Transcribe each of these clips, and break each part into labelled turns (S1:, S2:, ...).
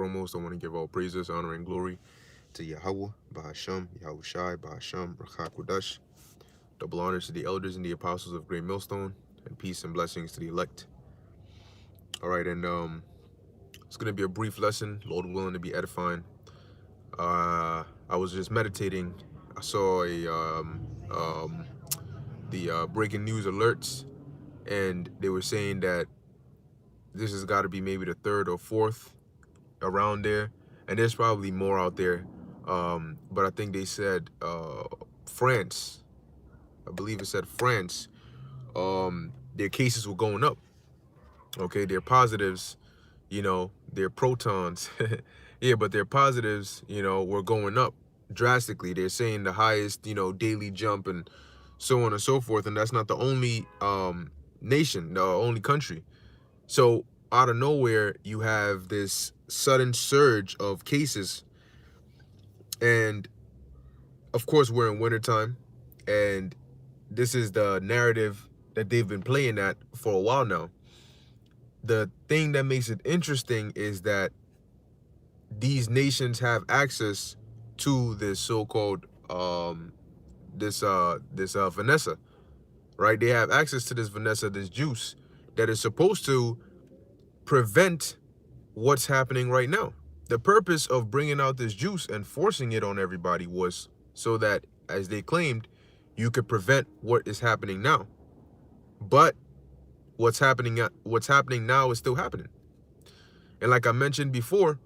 S1: foremost, I want to give all praises, honor, and glory to Yahweh, Bahasham, Yahushai, Bahasham, Rachak Kodash. Double honors to the elders and the apostles of Great Millstone, and peace and blessings to the elect. All right, and it's going to be a brief lesson, Lord willing, to be edifying. I was just meditating. I saw the breaking news alerts, and they were saying that this has got to be maybe the third or fourth around there, and there's probably more out there, but I think they said France, I believe it said France, their cases were going up. Okay, their positives, their protons, yeah, but their positives, were going up drastically. They're saying the highest, daily jump, and so on and so forth. And that's not the only nation, the only country. So out of nowhere, you have this sudden surge of cases. And of course, we're in wintertime. And this is the narrative that they've been playing at for a while now. The thing that makes it interesting is that these nations have access to this so-called Vanessa, right? They have access to this Vanessa, this juice that is supposed to prevent what's happening right now. The purpose of bringing out this juice and forcing it on everybody was so that, as they claimed, you could prevent what is happening now. But what's happening now is still happening. And like I mentioned before,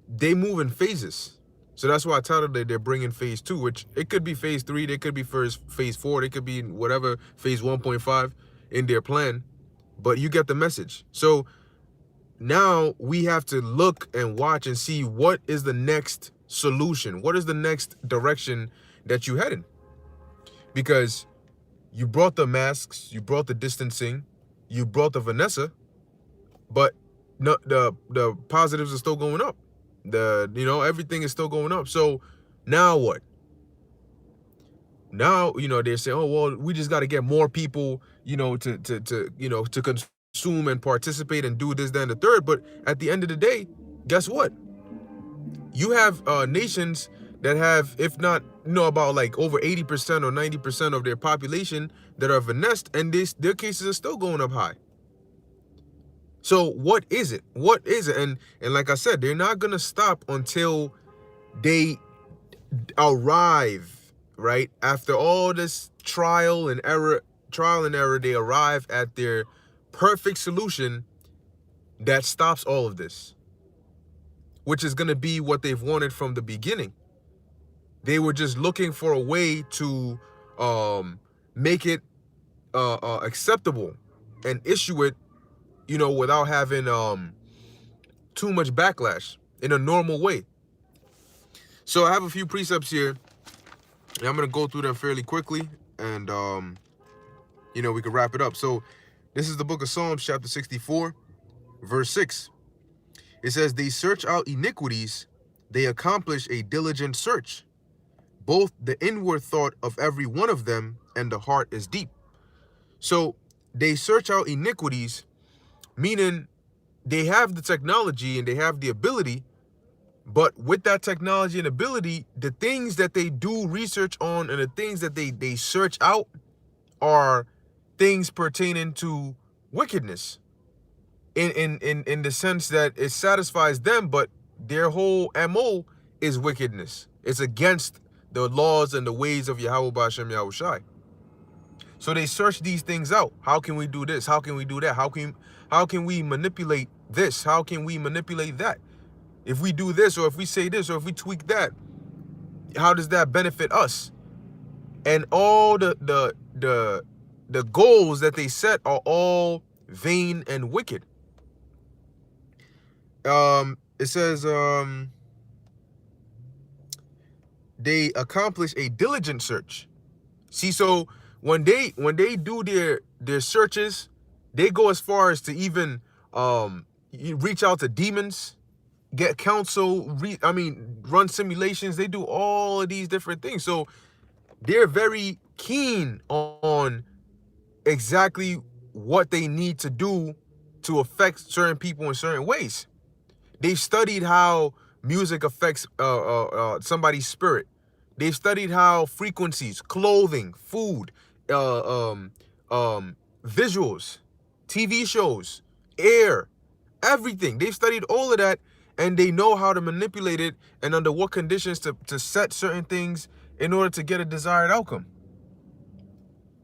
S1: they move in phases. So that's why I titled it, they're bringing phase 2, which it could be phase 3, they could be phase 4, they could be whatever, phase 1.5 in their plan. But you get the message. So now we have to look and watch and see what is the next solution. What is the next direction that you head in? Because you brought the masks, you brought the distancing, you brought the Vanessa, but no, the positives are still going up. Everything is still going up. So now what? Now, they're saying, oh, well, we just got to get more people, to consume and participate and do this, that, and the third. But at the end of the day, guess what? You have nations that have, if not, about like over 80% or 90% of their population that are finessed, and their cases are still going up high. So what is it? What is it? And like I said, they're not gonna stop until they arrive, right? After all this trial and error, they arrive at their perfect solution that stops all of this, which is gonna be what they've wanted from the beginning. They were just looking for a way to make it acceptable and issue it, without having too much backlash in a normal way. So I have a few precepts here, and I'm going to go through them fairly quickly, and, we can wrap it up. So this is the book of Psalms, chapter 64, verse 6. It says, they search out iniquities, they accomplish a diligent search. Both the inward thought of every one of them and the heart is deep. So they search out iniquities, meaning they have the technology and they have the ability, but with that technology and ability, the things that they do research on and the things that they search out are things pertaining to wickedness in the sense that it satisfies them, but their whole MO is wickedness. It's against the laws and the ways of Yahweh B'Hashem Yahushai. So they search these things out. How can we do this? How can we do that? How can we manipulate this? How can we manipulate that? If we do this, or if we say this, or if we tweak that, how does that benefit us? And all the goals that they set are all vain and wicked. It says they accomplish a diligent search. See, so when they do their searches, they go as far as to even reach out to demons, get counsel, run simulations. They do all of these different things. So they're very keen on exactly what they need to do to affect certain people in certain ways. They've studied how music affects somebody's spirit. They've studied how frequencies, clothing, food, uh, um, visuals, TV shows, air, everything. They've studied all of that, and they know how to manipulate it and under what conditions to set certain things in order to get a desired outcome.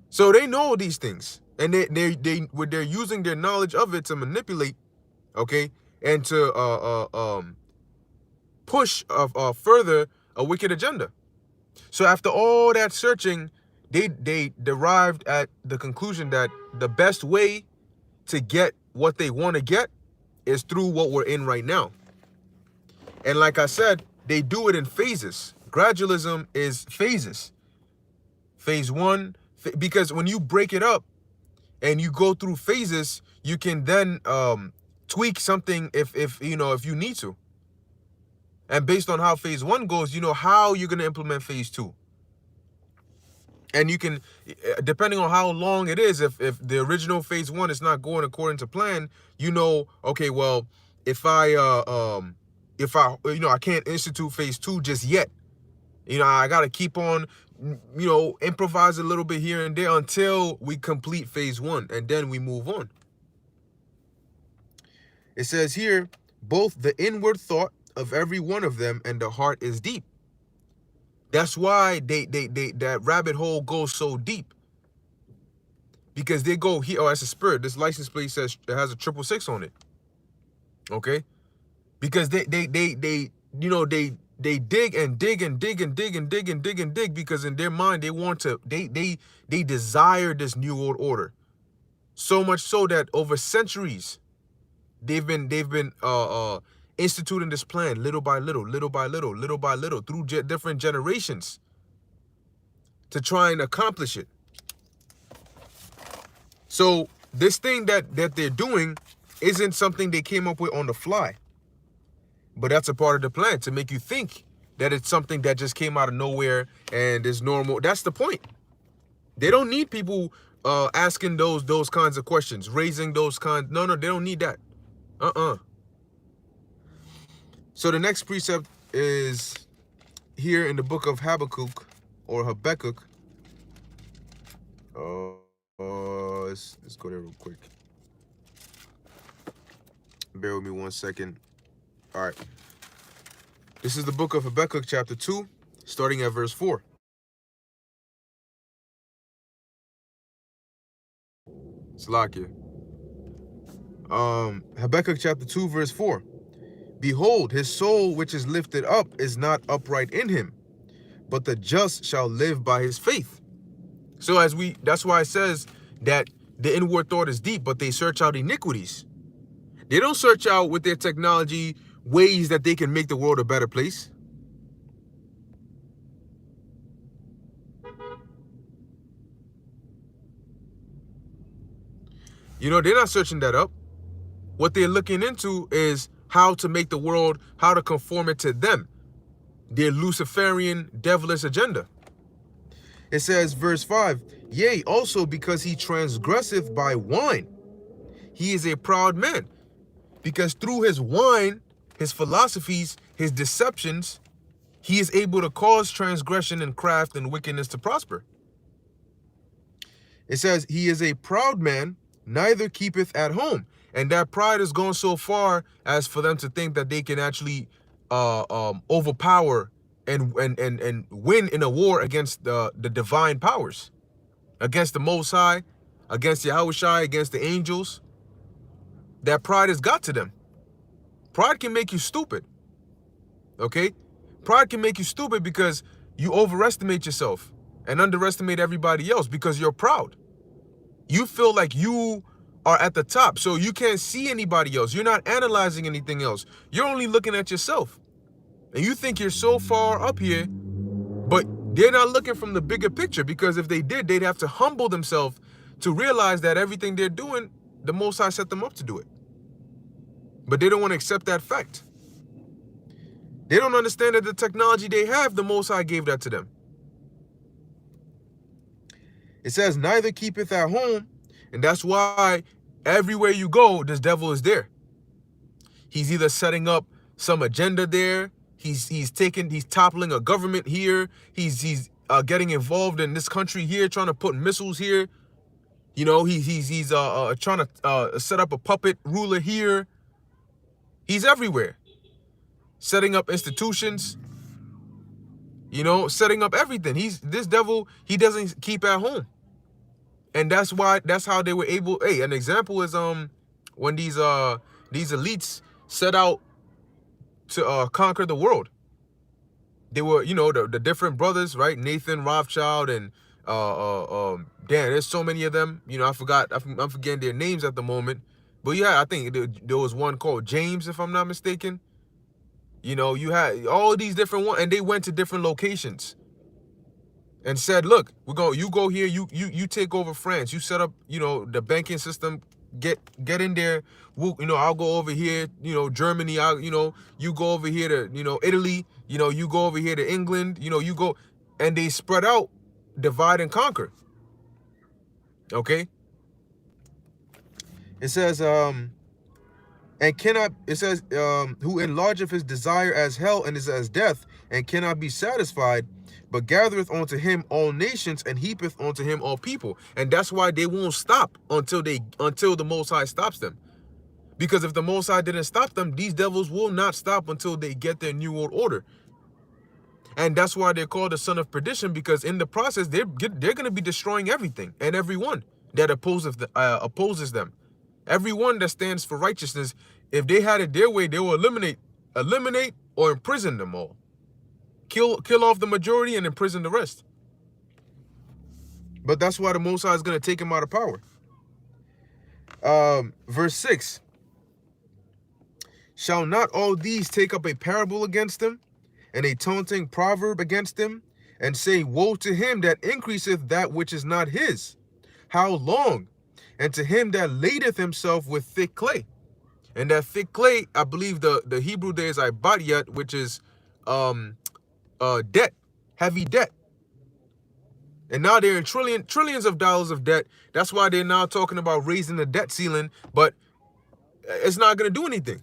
S1: So they know these things, and they're using their knowledge of it to manipulate, okay, and to push further a wicked agenda. So after all that searching, they derived at the conclusion that the best way to get what they want to get is through what we're in right now. And like I said, they do it in phases. Gradualism is phases. Phase one, because when you break it up and you go through phases, you can then tweak something if you need to. And based on how phase one goes, you know how you're going to implement phase two. And you can, depending on how long it is, if the original phase one is not going according to plan, you know, okay, well, if I I can't institute phase two just yet. I got to keep on, improvise a little bit here and there until we complete phase one, and then we move on. It says here, both the inward thought of every one of them and the heart is deep. That's why that rabbit hole goes so deep. Because they go here, that's a spirit. This license plate says it has a 666 on it. Okay? Because they dig and dig and dig and dig and dig and dig and dig, because in their mind they desire this new world order. So much so that over centuries they've been instituting this plan little by little, little by little, little by little, through different generations to try and accomplish it. So this thing that they're doing isn't something they came up with on the fly. But that's a part of the plan, to make you think that it's something that just came out of nowhere and is normal. That's the point. They don't need people asking those kinds of questions, raising those kinds. No, they don't need that. So the next precept is here in the book of Habakkuk or Habakkuk. Let's go there real quick. Bear with me 1 second. All right. This is the book of Habakkuk, chapter 2, starting at verse 4. Salakia. Habakkuk chapter 2, verse 4. Behold, his soul which is lifted up is not upright in him, but the just shall live by his faith. So that's why it says that the inward thought is deep, but they search out iniquities. They don't search out with their technology ways that they can make the world a better place. They're not searching that up. What they're looking into is how to make the world, how to conform it to them, their Luciferian, devilish agenda. It says, verse 5, yea, also because he transgresseth by wine, he is a proud man. Because through his wine, his philosophies, his deceptions, he is able to cause transgression and craft and wickedness to prosper. It says, he is a proud man, neither keepeth at home. And that pride has gone so far as for them to think that they can actually overpower and win in a war against the divine powers, against the Most High, against Yahushua, against the angels. That pride has got to them. Pride can make you stupid. Okay? Pride can make you stupid because you overestimate yourself and underestimate everybody else because you're proud. You feel like you are at the top, so you can't see anybody else. You're not analyzing anything else. You're only looking at yourself. And you think you're so far up here, but they're not looking from the bigger picture, because if they did, they'd have to humble themselves to realize that everything they're doing, the Most High set them up to do it. But they don't want to accept that fact. They don't understand that the technology they have, the Most High gave that to them. It says, neither keepeth at home, and that's why everywhere you go, this devil is there. He's either setting up some agenda there. He's toppling a government here. He's getting involved in this country here, trying to put missiles here. You know, he's trying to set up a puppet ruler here. He's everywhere, setting up institutions. You know, setting up everything. This devil. He doesn't keep at home, and that's how they were able. Hey, an example is when these elites set out to conquer the world. They were, you know, the different brothers, right? Nathan Rothschild and damn, there's so many of them. You know, I'm forgetting their names at the moment. But yeah, I think there was one called James, if I'm not mistaken. You know, you had all these different ones, and they went to different locations and said, look, you go here, you take over France, you set up, you know, the banking system, get in there. You know, I'll go over here, you know, Germany, you go over here to, you know, Italy, you know, you go over here to England, you know, you go, and they spread out, divide and conquer. Okay. It says, who enlargeth his desire as hell and is as death, and cannot be satisfied, but gathereth unto him all nations, and heapeth unto him all people. And that's why they won't stop until the Most High stops them. Because if the Most High didn't stop them, these devils will not stop until they get their new world order. And that's why they're called the son of perdition, because in the process, they're going to be destroying everything and everyone that opposes them. Everyone that stands for righteousness, if they had it their way, they will eliminate or imprison them all. Kill off the majority and imprison the rest. But that's why the Most High is going to take him out of power. Verse 6. Shall not all these take up a parable against him, and a taunting proverb against him, and say, woe to him that increaseth that which is not his? How long? And to him that ladeth himself with thick clay. And that thick clay, I believe the Hebrew there is ibatiyat, which is debt, heavy debt. And now they're in trillions of dollars of debt. That's why they're now talking about raising the debt ceiling, but it's not going to do anything.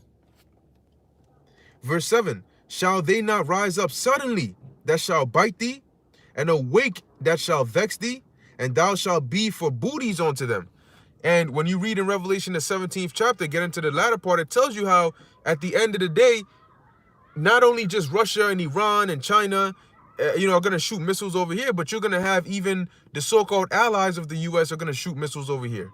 S1: Verse 7, shall they not rise up suddenly that shall bite thee, and awake that shall vex thee, and thou shalt be for booties unto them? And when you read in Revelation, the 17th chapter, get into the latter part, it tells you how at the end of the day, not only just Russia and Iran and China, are going to shoot missiles over here, but you're going to have even the so-called allies of the U.S. are going to shoot missiles over here.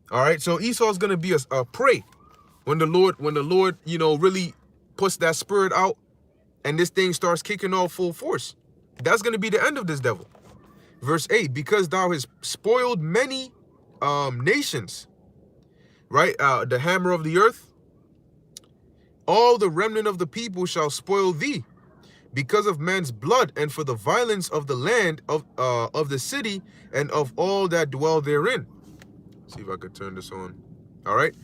S1: All right, so Esau's going to be a prey when the Lord, really puts that spirit out and this thing starts kicking off full force. That's going to be the end of this devil. Verse 8, because thou hast spoiled many nations, right? The hammer of the earth, all the remnant of the people shall spoil thee, because of man's blood, and for the violence of the land of the city, and of all that dwell therein. See if I could turn this on. All right.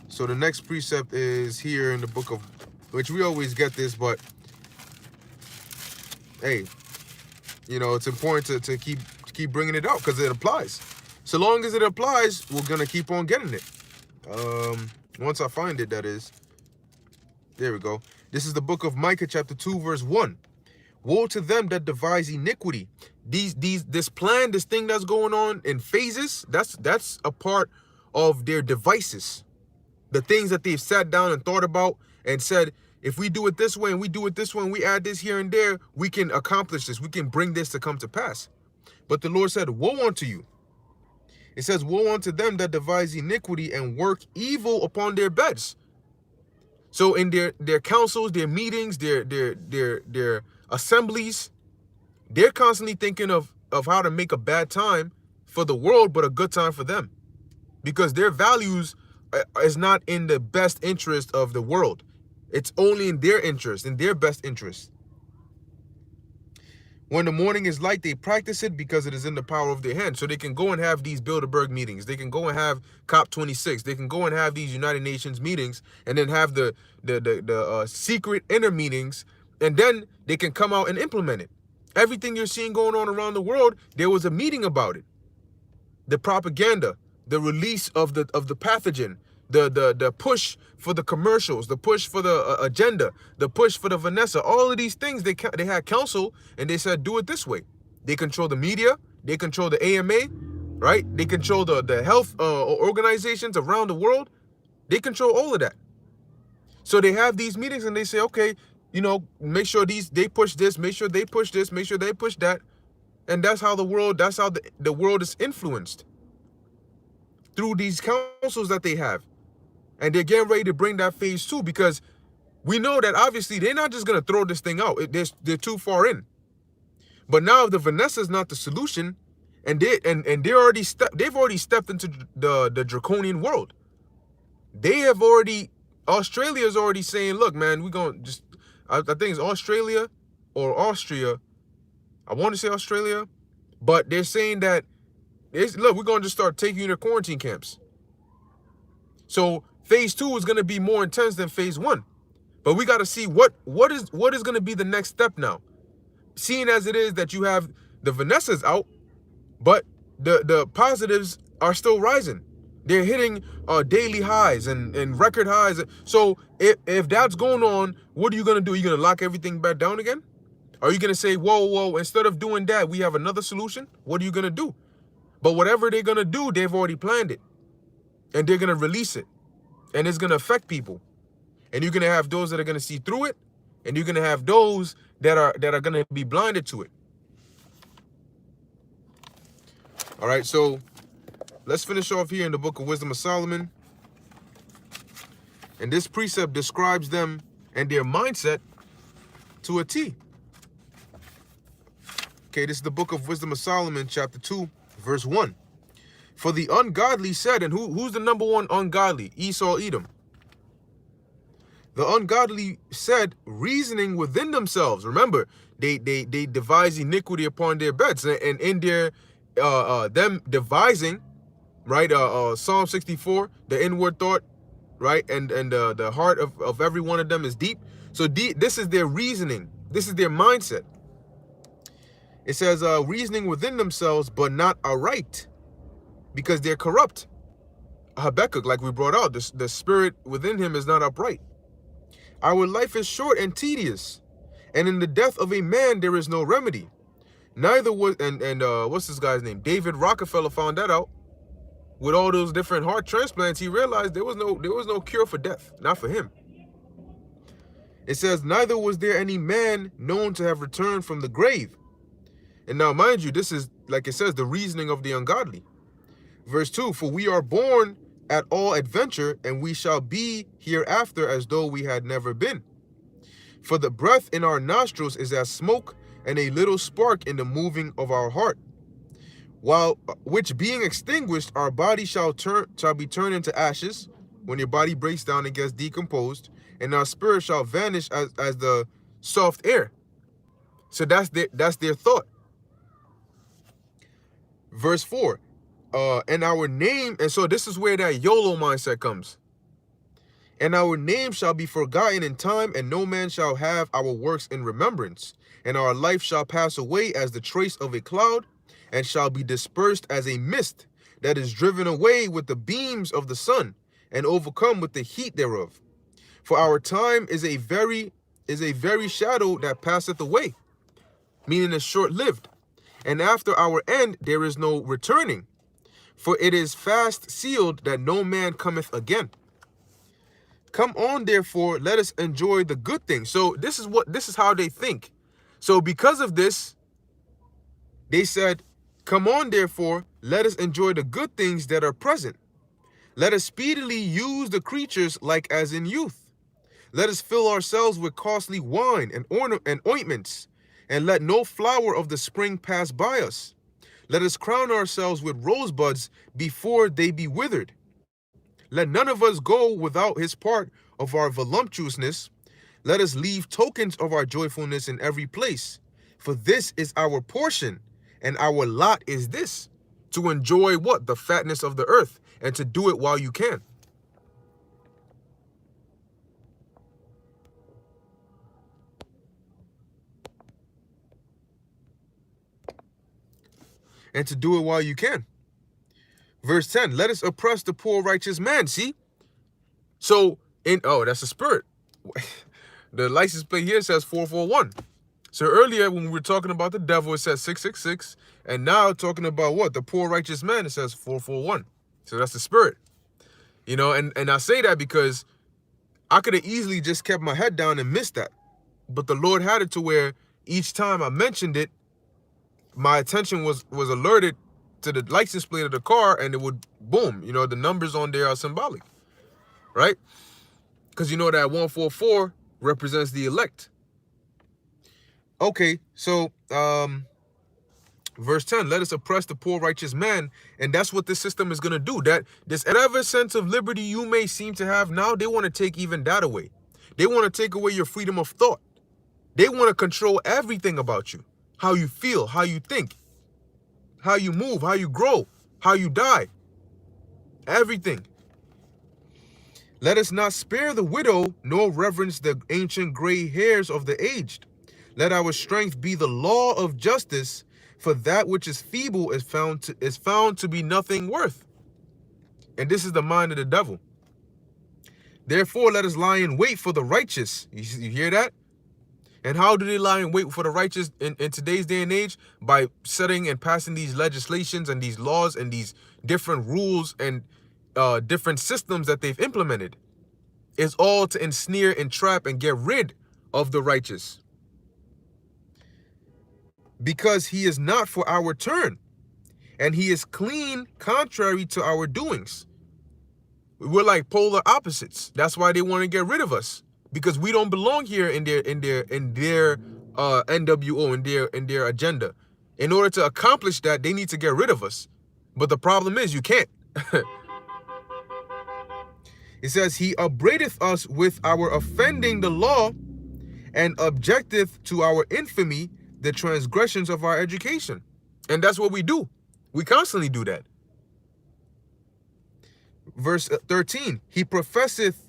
S1: So the next precept is here in the book of, which we always get this, but hey, it's important to keep bringing it out because it applies. So long as it applies, we're gonna keep on getting it. Once I find it, that is. There we go. This is the book of Micah, chapter 2, verse 1. Woe to them that devise iniquity. This plan, this thing that's going on in phases, that's a part of their devices. The things that they've sat down and thought about and said, if we do it this way and we do it this way and we add this here and there, we can accomplish this. We can bring this to come to pass. But the Lord said, woe unto you. It says, woe unto them that devise iniquity and work evil upon their beds. So in their councils, their meetings, their assemblies, they're constantly thinking of how to make a bad time for the world, but a good time for them. Because their values is not in the best interest of the world. It's only in their interest, in their best interest. When the morning is light, they practice it because it is in the power of their hand. So they can go and have these Bilderberg meetings. They can go and have COP26. They can go and have these United Nations meetings and then have the secret inner meetings. And then they can come out and implement it. Everything you're seeing going on around the world, there was a meeting about it. The propaganda, the release of the pathogen, the push for the commercials, the push for the agenda, the push for the Vanessa, all of these things, they had counsel, and they said, do it this way. They control the media, they control the AMA, right? They control the health organizations around the world. They control all of that. So they have these meetings and they say, okay, make sure they push this, make sure they push this, make sure they push that. And that's how the world is influenced, through these councils that they have. And they're getting ready to bring that phase 2, because we know that obviously they're not just going to throw this thing out. They're too far in. But now if the Vanessa is not the solution, and they've already stepped into the draconian world. Australia is already saying, look, man, we're going to just, I think it's Australia or Austria. I want to say Australia, but they're saying that, look, we're going to just start taking you to quarantine camps. So phase 2 is going to be more intense than phase 1. But we got to see what is going to be the next step now. Seeing as it is that you have the Vanessas out, but the positives are still rising. They're hitting daily highs and record highs. So if that's going on, what are you going to do? Are you going to lock everything back down again? Are you going to say, whoa, instead of doing that, we have another solution? What are you going to do? But whatever they're going to do, they've already planned it. And they're going to release it. And it's going to affect people. And you're going to have those that are going to see through it. And you're going to have those that are going to be blinded to it. All right, so let's finish off here in the Book of Wisdom of Solomon. And this precept describes them and their mindset to a T. Okay, this is the Book of Wisdom of Solomon, chapter 2, verse 1. For the ungodly said, and who's the number one ungodly? Esau, Edom. The ungodly said, reasoning within themselves. Remember, they devise iniquity upon their beds, and in their them devising, right? Psalm 64, the inward thought, right, and the heart of every one of them is deep. So this is their reasoning. This is their mindset. It says, reasoning within themselves, but not aright, because they're corrupt. Habakkuk, like we brought out, the spirit within him is not upright. Our life is short and tedious, and in the death of a man there is no remedy. Neither was, and what's this guy's name? David Rockefeller found that out. With all those different heart transplants, he realized there was no cure for death, not for him. It says, neither was there any man known to have returned from the grave. And now, mind you, this is, like it says, the reasoning of the ungodly. Verse 2, for we are born at all adventure, and we shall be hereafter as though we had never been. For the breath in our nostrils is as smoke, and a little spark in the moving of our heart. Which being extinguished, our body shall be turned into ashes, when your body breaks down and gets decomposed, and our spirit shall vanish as the soft air. So that's their thought. Verse 4, and our name, and so this is where that YOLO mindset comes. And our name shall be forgotten in time, and no man shall have our works in remembrance. And our life shall pass away as the trace of a cloud, and shall be dispersed as a mist that is driven away with the beams of the sun, and overcome with the heat thereof. For our time is a very shadow that passeth away, meaning it's short-lived. And after our end there is no returning, for it is fast sealed that no man cometh again. Come on, therefore, let us enjoy the good things. So this is how they think. So because of this, they said, come on, therefore, let us enjoy the good things that are present. Let us speedily use the creatures like as in youth. Let us fill ourselves with costly wine and ointments, and let no flower of the spring pass by us. Let us crown ourselves with rosebuds before they be withered. Let none of us go without his part of our voluptuousness. Let us leave tokens of our joyfulness in every place. For this is our portion, and our lot is this, to enjoy what? The fatness of the earth, and to do it while you can. and to do it while you can. Verse 10, let us oppress the poor righteous man. See? So, that's a spirit. The license plate here says 441. So earlier when we were talking about the devil, it says 666. And now talking about what? The poor righteous man, it says 441. So that's the spirit. And I say that because I could have easily just kept my head down and missed that. But the Lord had it to where each time I mentioned it, my attention was alerted to the license plate of the car, and it would, boom, the numbers on there are symbolic, right? Because that 144 represents the elect. Okay, so verse 10, let us oppress the poor righteous man. And that's what this system is going to do. That this whatever sense of liberty you may seem to have now, they want to take even that away. They want to take away your freedom of thought. They want to control everything about you. How you feel, how you think, how you move, how you grow, how you die. Everything. Let us not spare the widow, nor reverence the ancient gray hairs of the aged. Let our strength be the law of justice, for that which is feeble is found to be nothing worth. And this is the mind of the devil. Therefore, let us lie in wait for the righteous. You hear that? And how do they lie in wait for the righteous in today's day and age? By setting and passing these legislations and these laws and these different rules and different systems that they've implemented. It's all to ensnare, entrap, and get rid of the righteous. Because he is not for our turn, and he is clean contrary to our doings. We're like polar opposites. That's why they want to get rid of us, because we don't belong here in their NWO, in their agenda. In order to accomplish that, they need to get rid of us. But the problem is you can't. It says, he upbraideth us with our offending the law, and objecteth to our infamy the transgressions of our education. And that's what we do. We constantly do that. Verse 13, he professeth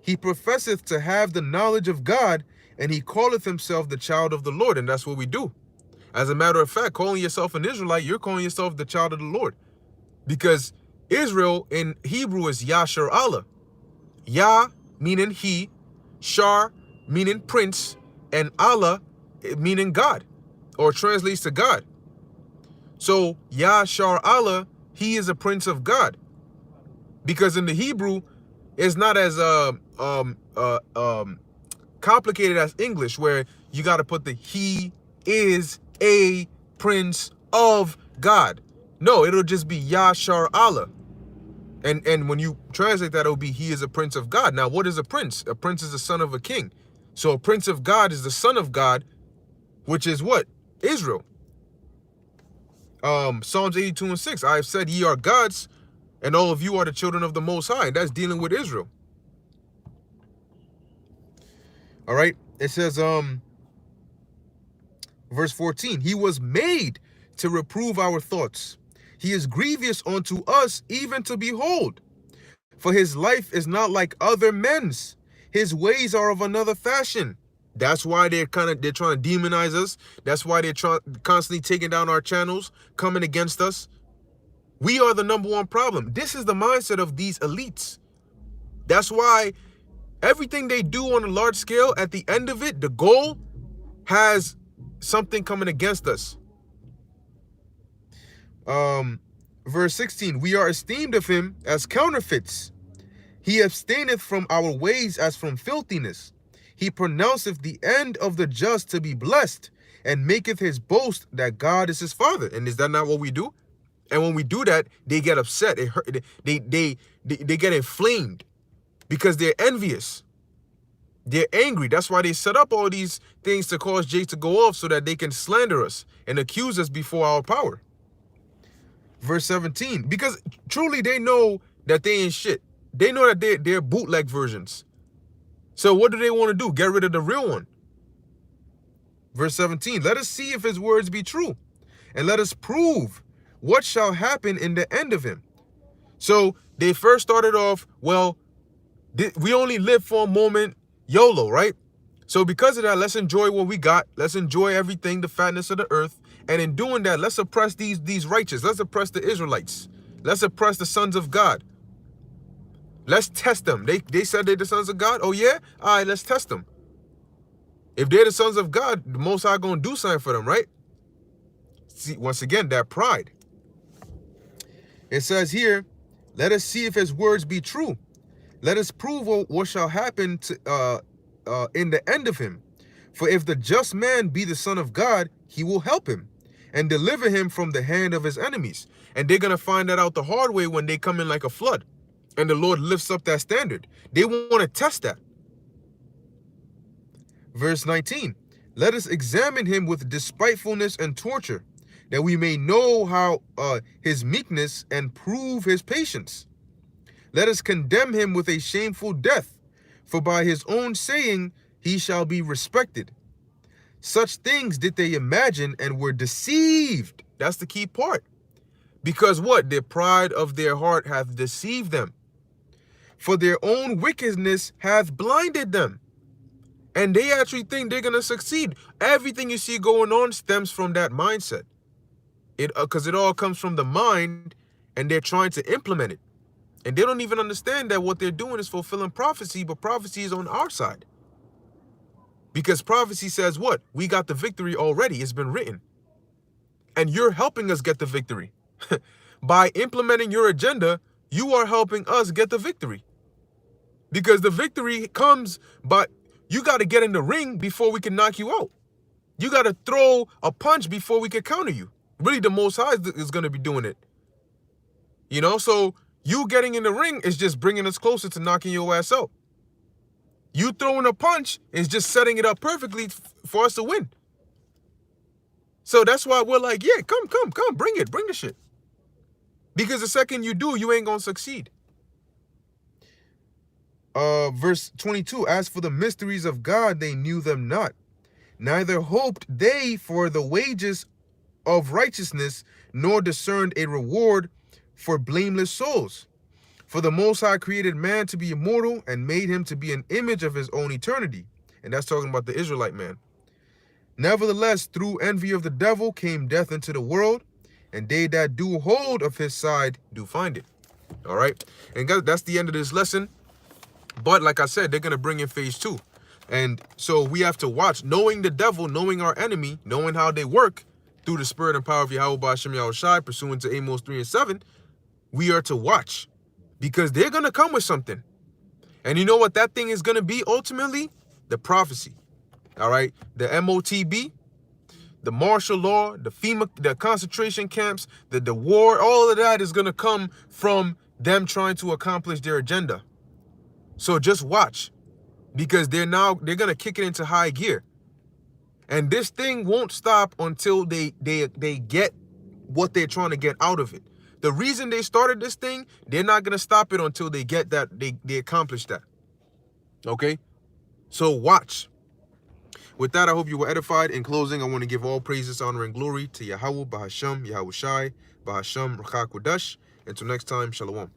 S1: to have the knowledge of God, and he calleth himself the child of the Lord. And that's what we do. As a matter of fact, calling yourself an Israelite, you're calling yourself the child of the Lord. Because Israel in Hebrew is Yashar Allah. Yah meaning he, Shar meaning prince, and Allah meaning God, or translates to God. So Yashar Allah, he is a prince of God. Because in the Hebrew, it's not as complicated as English, where you got to put the he is a prince of God. No, it'll just be Yashar Allah. And when you translate that, it'll be he is a prince of God. Now, what is a prince? A prince is the son of a king. So a prince of God is the son of God, which is what? Israel. Psalms 82:6. I have said ye are gods, and all of you are the children of the Most High. And that's dealing with Israel. All right. It says, verse 14, he was made to reprove our thoughts. He is grievous unto us, even to behold. For his life is not like other men's. His ways are of another fashion. That's why they're trying to demonize us. That's why they're constantly taking down our channels, coming against us. We are the number one problem. This is the mindset of these elites. That's why everything they do on a large scale, at the end of it, the goal has something coming against us. Verse 16, we are esteemed of him as counterfeits. He abstaineth from our ways as from filthiness. He pronounceth the end of the just to be blessed, and maketh his boast that God is his father. And is that not what we do? And when we do that, they get upset. They get inflamed because they're envious. They're angry. That's why they set up all these things to cause Jay to go off, so that they can slander us and accuse us before our power. Verse 17, because truly they know that they ain't shit. They know that they're bootleg versions. So what do they want to do? Get rid of the real one. Verse 17, let us see if his words be true, and let us prove what shall happen in the end of him. So they first started off, well, we only live for a moment, YOLO, right? So because of that, let's enjoy what we got. Let's enjoy everything, the fatness of the earth, And in doing that, let's oppress these righteous. Let's oppress the Israelites. Let's oppress the sons of God. Let's test them. They said they're the sons of God. Oh yeah? All right, let's test them. If they're the sons of God, the Most High gonna do something for them, right? See, once again, that pride. It says here, let us see if his words be true. Let us prove what shall happen to in the end of him. For if the just man be the son of God, he will help him and deliver him from the hand of his enemies. And they're going to find that out the hard way when they come in like a flood. And the Lord lifts up that standard. They want to test that. Verse 19, let us examine him with despitefulness and torture, that we may know how his meekness and prove his patience. Let us condemn him with a shameful death, for by his own saying he shall be respected. Such things did they imagine and were deceived. That's the key part. Because what? The pride of their heart hath deceived them. For their own wickedness hath blinded them. And they actually think they're going to succeed. Everything you see going on stems from that mindset. Because it all comes from the mind, and they're trying to implement it. And they don't even understand that what they're doing is fulfilling prophecy, but prophecy is on our side. Because prophecy says what? We got the victory already. It's been written. And you're helping us get the victory. By implementing your agenda, you are helping us get the victory. Because the victory comes, but you got to get in the ring before we can knock you out. You got to throw a punch before we can counter you. Really, the Most High is going to be doing it. You know, so you getting in the ring is just bringing us closer to knocking your ass out. You throwing a punch is just setting it up perfectly for us to win. So that's why we're like, yeah, come, bring it, bring the shit. Because the second you do, you ain't going to succeed. Verse 22, as for the mysteries of God, they knew them not. Neither hoped they for the wages of righteousness, nor discerned a reward for blameless souls. For the Most High created man to be immortal and made him to be an image of his own eternity. And that's talking about the Israelite man. Nevertheless, through envy of the devil came death into the world, and they that do hold of his side do find it. All right. And guys, that's the end of this lesson. But like I said, they're going to bring in phase 2. And so we have to watch, knowing the devil, knowing our enemy, knowing how they work through the spirit and power of Yahweh Ba'ashem Yahushai, pursuant to Amos 3 and 7, we are to watch. Because they're going to come with something. And you know what that thing is going to be ultimately? The prophecy. All right? The MOTB, the martial law, the FEMA, the concentration camps, the war, all of that is going to come from them trying to accomplish their agenda. So just watch. Because they're going to kick it into high gear. And this thing won't stop until they get what they're trying to get out of it. The reason they started this thing, they're not going to stop it until they get that, they accomplish that. Okay? So watch. With that, I hope you were edified. In closing, I want to give all praises, honor, and glory to Yahweh, Ba'ashem, Yahushai, Ba'ashem, Rachak Kodesh. Until next time, Shalom.